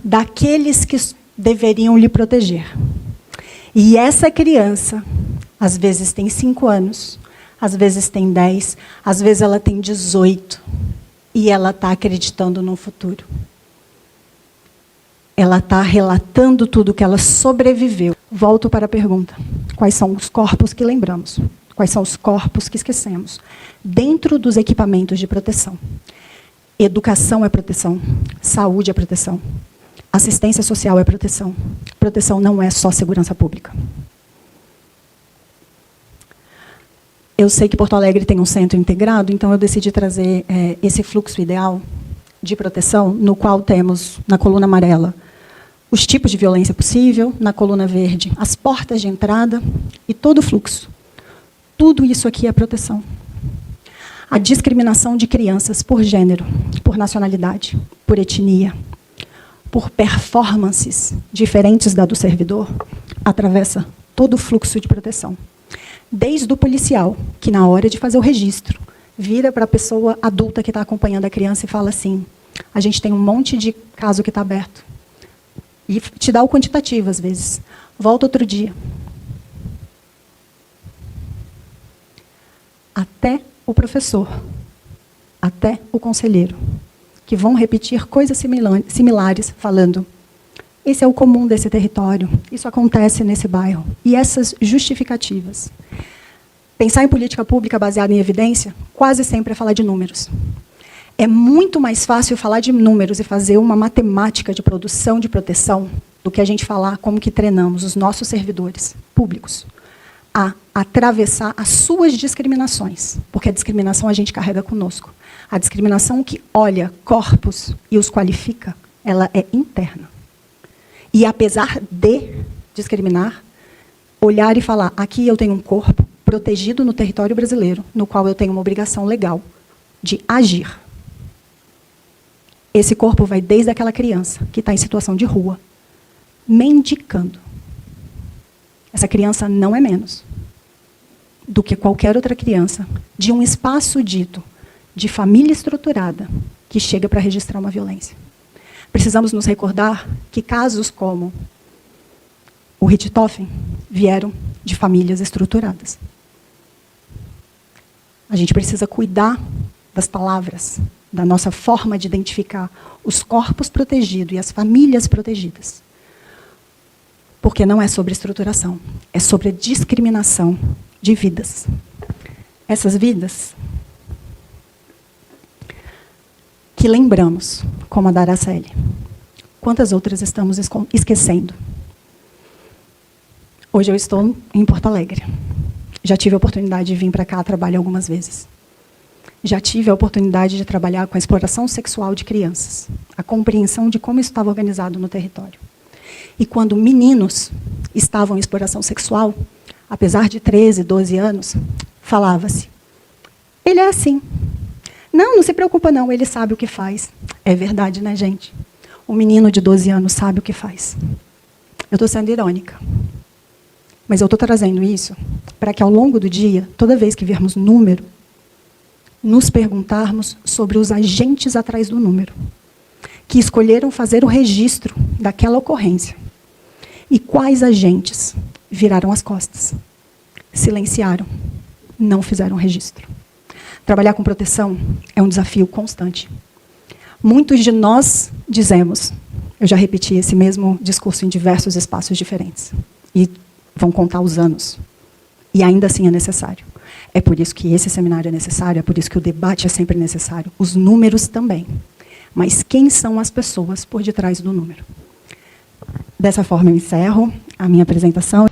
daqueles que deveriam lhe proteger. E essa criança, às vezes tem 5 anos, às vezes tem 10, às vezes ela tem 18, e ela está acreditando no futuro. Ela está relatando tudo que ela sobreviveu. Volto para a pergunta. Quais são os corpos que lembramos? Quais são os corpos que esquecemos? Dentro dos equipamentos de proteção. Educação é proteção. Saúde é proteção. Assistência social é proteção. Proteção não é só segurança pública. Eu sei que Porto Alegre tem um centro integrado, então eu decidi trazer esse fluxo ideal de proteção, no qual temos, na coluna amarela, os tipos de violência possível, na coluna verde, as portas de entrada e todo o fluxo. Tudo isso aqui é proteção. A discriminação de crianças por gênero, por nacionalidade, por etnia, por performances diferentes da do servidor, atravessa todo o fluxo de proteção. Desde o policial, que na hora de fazer o registro, vira para a pessoa adulta que está acompanhando a criança e fala assim, a gente tem um monte de caso que está aberto. E te dá o quantitativo, às vezes. Volta outro dia. Até o professor, até o conselheiro, que vão repetir coisas similares, falando, esse é o comum desse território, isso acontece nesse bairro. E essas justificativas. Pensar em política pública baseada em evidência, quase sempre é falar de números. É muito mais fácil falar de números e fazer uma matemática de produção de proteção do que a gente falar como que treinamos os nossos servidores públicos a atravessar as suas discriminações, porque a discriminação a gente carrega conosco. A discriminação que olha corpos e os qualifica, ela é interna. E apesar de discriminar, olhar e falar, aqui eu tenho um corpo protegido no território brasileiro, no qual eu tenho uma obrigação legal de agir. Esse corpo vai desde aquela criança que está em situação de rua, mendicando. Essa criança não é menos do que qualquer outra criança de um espaço dito de família estruturada que chega para registrar uma violência. Precisamos nos recordar que casos como o Richthofen vieram de famílias estruturadas. A gente precisa cuidar das palavras, da nossa forma de identificar os corpos protegidos e as famílias protegidas. Porque não é sobre estruturação, é sobre a discriminação de vidas. Essas vidas que lembramos, como a da Araceli. Quantas outras estamos esquecendo? Hoje eu estou em Porto Alegre. Já tive a oportunidade de vir para cá trabalhar algumas vezes. Já tive a oportunidade de trabalhar com a exploração sexual de crianças, a compreensão de como isso estava organizado no território. E quando meninos estavam em exploração sexual, apesar de 13, 12 anos, falava-se, ele é assim. Não, não se preocupa não, ele sabe o que faz. É verdade, né, gente? Um menino de 12 anos sabe o que faz. Eu estou sendo irônica. Mas eu estou trazendo isso para que, ao longo do dia, toda vez que virmos número, nos perguntarmos sobre os agentes atrás do número, que escolheram fazer o registro daquela ocorrência. E quais agentes viraram as costas, silenciaram, não fizeram registro. Trabalhar com proteção é um desafio constante. Muitos de nós dizemos, eu já repeti esse mesmo discurso em diversos espaços diferentes, e vão contar os anos, e ainda assim é necessário. É por isso que esse seminário é necessário, é por isso que o debate é sempre necessário, os números também. Mas quem são as pessoas por detrás do número? Dessa forma eu encerro a minha apresentação.